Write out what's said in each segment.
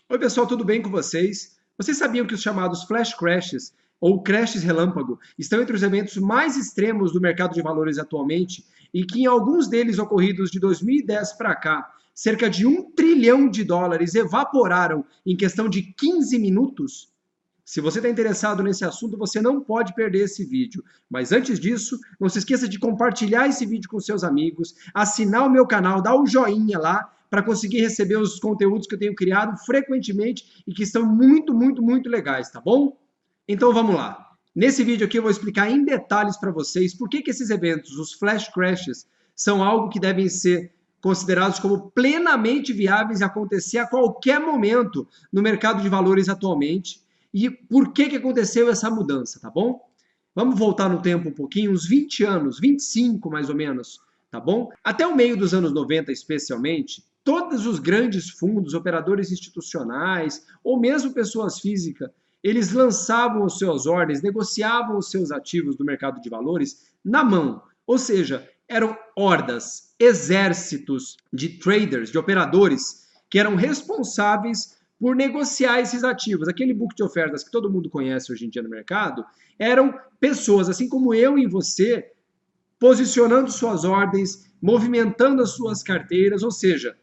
Oi pessoal, tudo bem com vocês? Vocês sabiam que os chamados flash crashes ou crashes relâmpago estão entre os eventos mais extremos do mercado de valores atualmente e que em alguns deles ocorridos de 2010 para cá, cerca de US$ 1 trilhão evaporaram em questão de 15 minutos? Se você está interessado nesse assunto, você não pode perder esse vídeo. Mas antes disso, não se esqueça de compartilhar esse vídeo com seus amigos, assinar o meu canal, dar o joinha lá, para conseguir receber os conteúdos que eu tenho criado frequentemente e que estão muito legais, tá bom? Então vamos lá. Nesse vídeo aqui eu vou explicar em detalhes para vocês por que esses eventos, os flash crashes, são algo que devem ser considerados como plenamente viáveis a acontecer a qualquer momento no mercado de valores atualmente e por que aconteceu essa mudança, tá bom? Vamos voltar no tempo um pouquinho, uns 20 anos, 25 mais ou menos, tá bom? Até o meio dos anos 90 especialmente, todos os grandes fundos, operadores institucionais ou mesmo pessoas físicas, eles lançavam as suas ordens, negociavam os seus ativos do mercado de valores na mão. Ou seja, eram hordas, exércitos de traders, de operadores, que eram responsáveis por negociar esses ativos. Aquele book de ofertas que todo mundo conhece hoje em dia no mercado, eram pessoas, assim como eu e você, posicionando suas ordens, movimentando as suas carteiras, ou seja,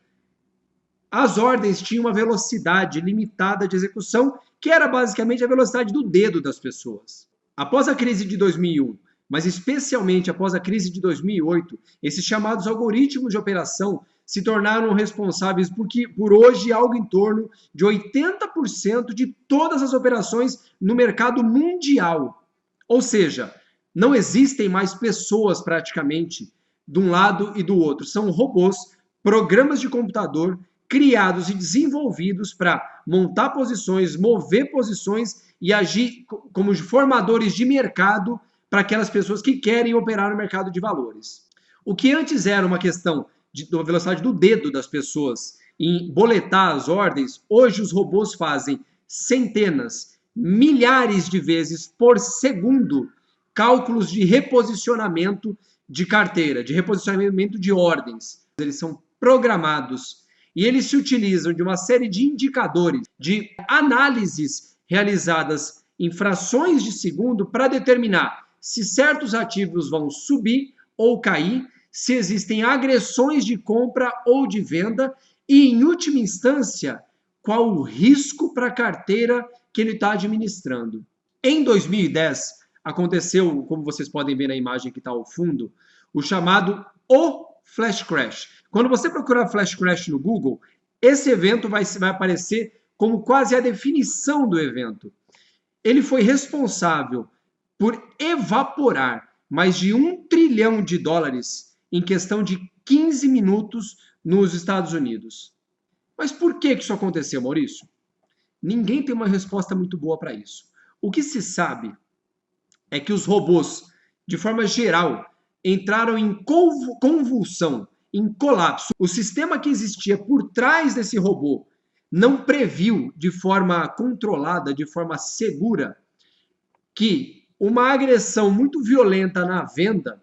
as ordens tinham uma velocidade limitada de execução, que era basicamente a velocidade do dedo das pessoas. Após a crise de 2001, mas especialmente após a crise de 2008, esses chamados algoritmos de operação se tornaram responsáveis por hoje algo em torno de 80% de todas as operações no mercado mundial. Ou seja, não existem mais pessoas praticamente de um lado e do outro. São robôs, programas de computador criados e desenvolvidos para montar posições, mover posições e agir como formadores de mercado para aquelas pessoas que querem operar no mercado de valores. O que antes era uma questão da velocidade do dedo das pessoas em boletar as ordens, hoje os robôs fazem centenas, milhares de vezes por segundo cálculos de reposicionamento de carteira, de reposicionamento de ordens. Eles são programados e eles se utilizam de uma série de indicadores, de análises realizadas em frações de segundo para determinar se certos ativos vão subir ou cair, se existem agressões de compra ou de venda e, em última instância, qual o risco para a carteira que ele está administrando. Em 2010, aconteceu, como vocês podem ver na imagem que está ao fundo, o chamado Flash Crash. Quando você procurar Flash Crash no Google, esse evento vai aparecer como quase a definição do evento. Ele foi responsável por evaporar mais de US$ 1 trilhão em questão de 15 minutos nos Estados Unidos. Mas por que isso aconteceu, Maurício? Ninguém tem uma resposta muito boa para isso. O que se sabe é que os robôs, de forma geral, entraram em convulsão, em colapso. O sistema que existia por trás desse robô não previu de forma controlada, de forma segura, que uma agressão muito violenta na venda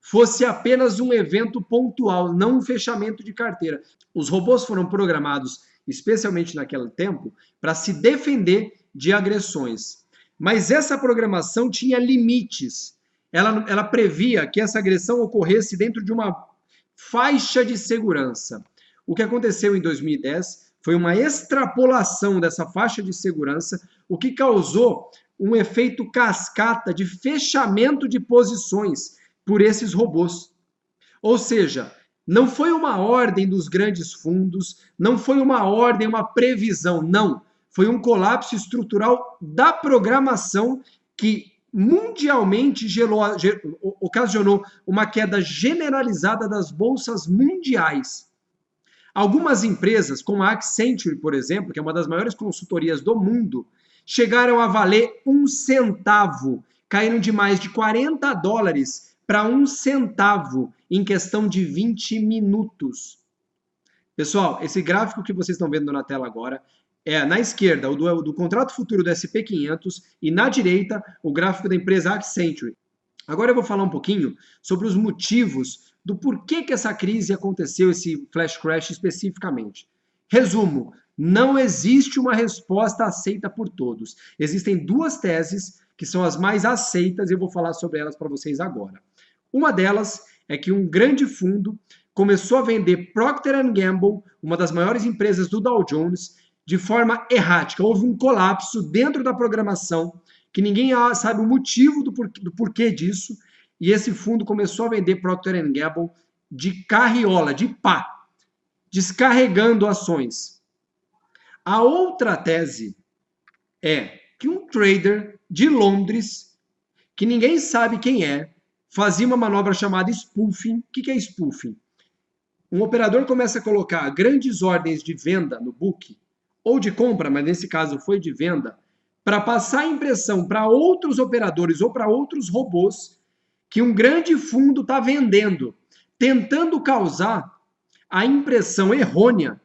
fosse apenas um evento pontual, não um fechamento de carteira. Os robôs foram programados, especialmente naquele tempo, para se defender de agressões. Mas essa programação tinha limites. Ela previa que essa agressão ocorresse dentro de uma faixa de segurança. O que aconteceu em 2010 foi uma extrapolação dessa faixa de segurança, o que causou um efeito cascata de fechamento de posições por esses robôs. Ou seja, não foi uma ordem dos grandes fundos, não foi uma ordem, uma previsão, não. Foi um colapso estrutural da programação que mundialmente ocasionou uma queda generalizada das bolsas mundiais. Algumas empresas, como a Accenture, por exemplo, que é uma das maiores consultorias do mundo, chegaram a valer 1 centavo, caíram de mais de $40 para 1 centavo em questão de 20 minutos. Pessoal, esse gráfico que vocês estão vendo na tela agora é na esquerda o do contrato futuro do SP500 e na direita o gráfico da empresa Accenture. Agora eu vou falar um pouquinho sobre os motivos do porquê que essa crise aconteceu, esse flash crash especificamente. Resumo, Não existe uma resposta aceita por todos. Existem duas teses que são as mais aceitas e eu vou falar sobre elas para vocês agora. Uma delas é que um grande fundo começou a vender Procter & Gamble, uma das maiores empresas do Dow Jones, de forma errática. Houve um colapso dentro da programação, que ninguém sabe o motivo do porquê disso, e esse fundo começou a vender Procter & Gamble de carriola, de pá, descarregando ações. A outra tese é que um trader de Londres, que ninguém sabe quem é, fazia uma manobra chamada spoofing. O que é spoofing? Um operador começa a colocar grandes ordens de venda no book, ou de compra, mas nesse caso foi de venda, para passar a impressão para outros operadores ou para outros robôs que um grande fundo está vendendo, tentando causar a impressão errônea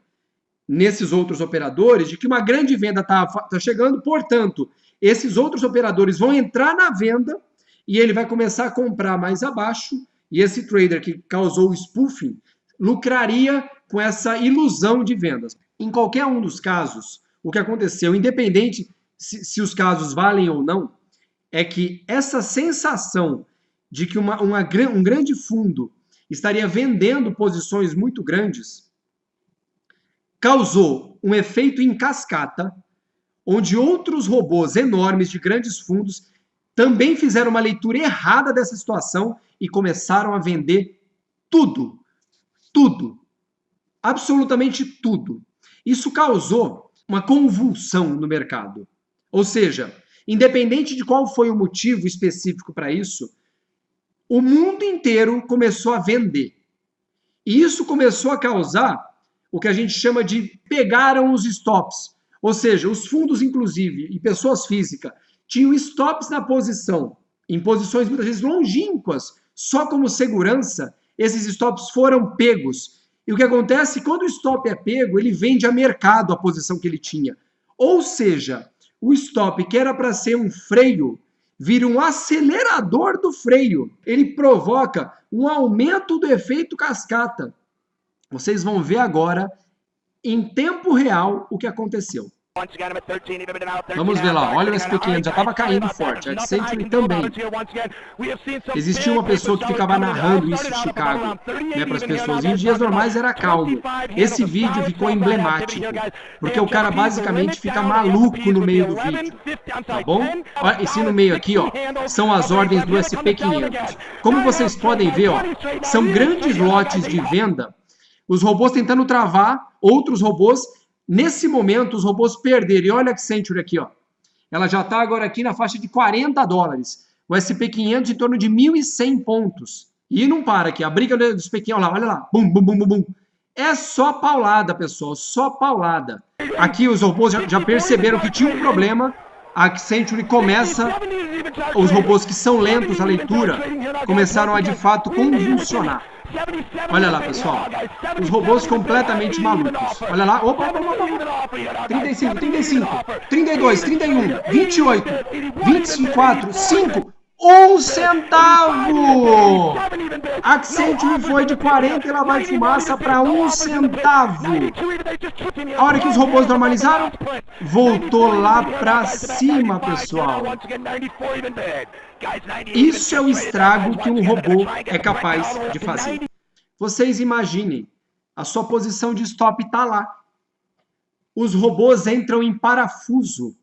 nesses outros operadores de que uma grande venda está chegando, portanto, esses outros operadores vão entrar na venda e ele vai começar a comprar mais abaixo, e esse trader que causou o spoofing lucraria com essa ilusão de vendas. Em qualquer um dos casos, o que aconteceu, independente se os casos valem ou não, é que essa sensação de que um grande fundo estaria vendendo posições muito grandes causou um efeito em cascata, onde outros robôs enormes de grandes fundos também fizeram uma leitura errada dessa situação e começaram a vender tudo. Tudo. Absolutamente tudo. Isso causou uma convulsão no mercado. Ou seja, independente de qual foi o motivo específico para isso, o mundo inteiro começou a vender. E isso começou a causar o que a gente chama de pegaram os stops. Ou seja, os fundos, inclusive, e pessoas físicas, tinham stops na posição, em posições muitas vezes longínquas, só como segurança, esses stops foram pegos. E o que acontece, quando o stop é pego, ele vende a mercado a posição que ele tinha. Ou seja, o stop, que era para ser um freio, vira um acelerador do freio. Ele provoca um aumento do efeito cascata. Vocês vão ver agora, em tempo real, o que aconteceu. Vamos ver lá, olha o SP500, já estava caindo forte, a Accenture também. Existia uma pessoa que ficava narrando isso em Chicago, né, para as pessoas, e em dias normais era calmo. Esse vídeo ficou emblemático, porque o cara basicamente fica maluco no meio do vídeo, tá bom? Olha, esse no meio aqui, ó, são as ordens do SP500. Como vocês podem ver, ó, são grandes lotes de venda, os robôs tentando travar outros robôs. Nesse momento, os robôs perderam. E olha a Accenture aqui, ó. Ela já está agora aqui na faixa de $40. O SP500 em torno de 1.100 pontos. E não para aqui. A briga do SP500, olha lá. Bum, bum, bum, bum, bum. É só paulada, pessoal. Só paulada. Aqui os robôs já perceberam que tinha um problema. A Accenture começa... Os robôs que são lentos à leitura começaram a, de fato, convulsionar. Olha lá, pessoal. Os robôs completamente malucos. Olha lá. Opa, opa, opa. 35, 35, 32, 31, 28, 24, 5, 1 centavo. A Accenture foi de 40 e lá vai fumaça para 1 centavo. A hora que os robôs normalizaram, voltou lá para cima, pessoal. Isso é o estrago que um robô é capaz de fazer. Vocês imaginem, a sua posição de stop está lá. Os robôs entram em parafuso.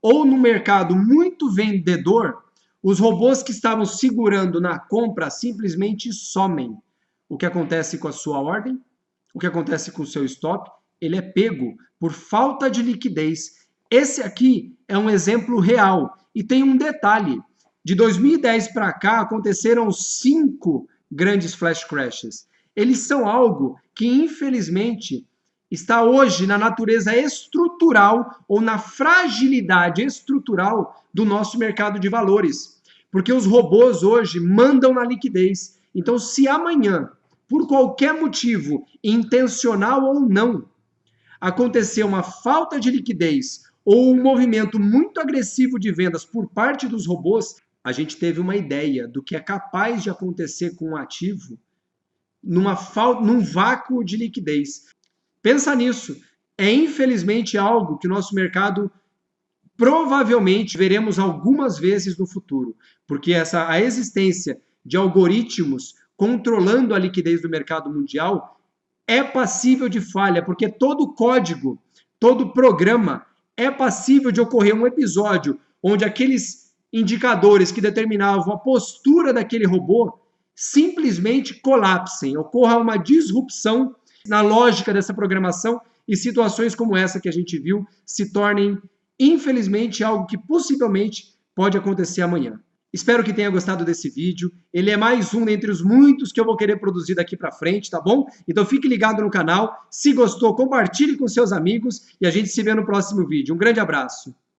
Ou no mercado muito vendedor, os robôs que estavam segurando na compra simplesmente somem. O que acontece com a sua ordem? O que acontece com o seu stop? Ele é pego por falta de liquidez. Esse aqui é um exemplo real. E tem um detalhe. De 2010 para cá, aconteceram 5 grandes flash crashes. Eles são algo que, infelizmente, está hoje na natureza estrutural ou na fragilidade estrutural do nosso mercado de valores. Porque os robôs hoje mandam na liquidez. Então, se amanhã, por qualquer motivo, intencional ou não, acontecer uma falta de liquidez ou um movimento muito agressivo de vendas por parte dos robôs, a gente teve uma ideia do que é capaz de acontecer com um ativo num vácuo de liquidez. Pensa nisso. é infelizmente algo que o nosso mercado provavelmente veremos algumas vezes no futuro, porque a existência de algoritmos controlando a liquidez do mercado mundial é passível de falha, porque todo código, todo programa é passível de ocorrer um episódio onde aqueles indicadores que determinavam a postura daquele robô simplesmente colapsem, ocorra uma disrupção na lógica dessa programação e situações como essa que a gente viu se tornem, infelizmente, algo que possivelmente pode acontecer amanhã. Espero que tenha gostado desse vídeo. Ele é mais um dentre os muitos que eu vou querer produzir daqui para frente, tá bom? Então fique ligado no canal. Se gostou, compartilhe com seus amigos e a gente se vê no próximo vídeo. Um grande abraço.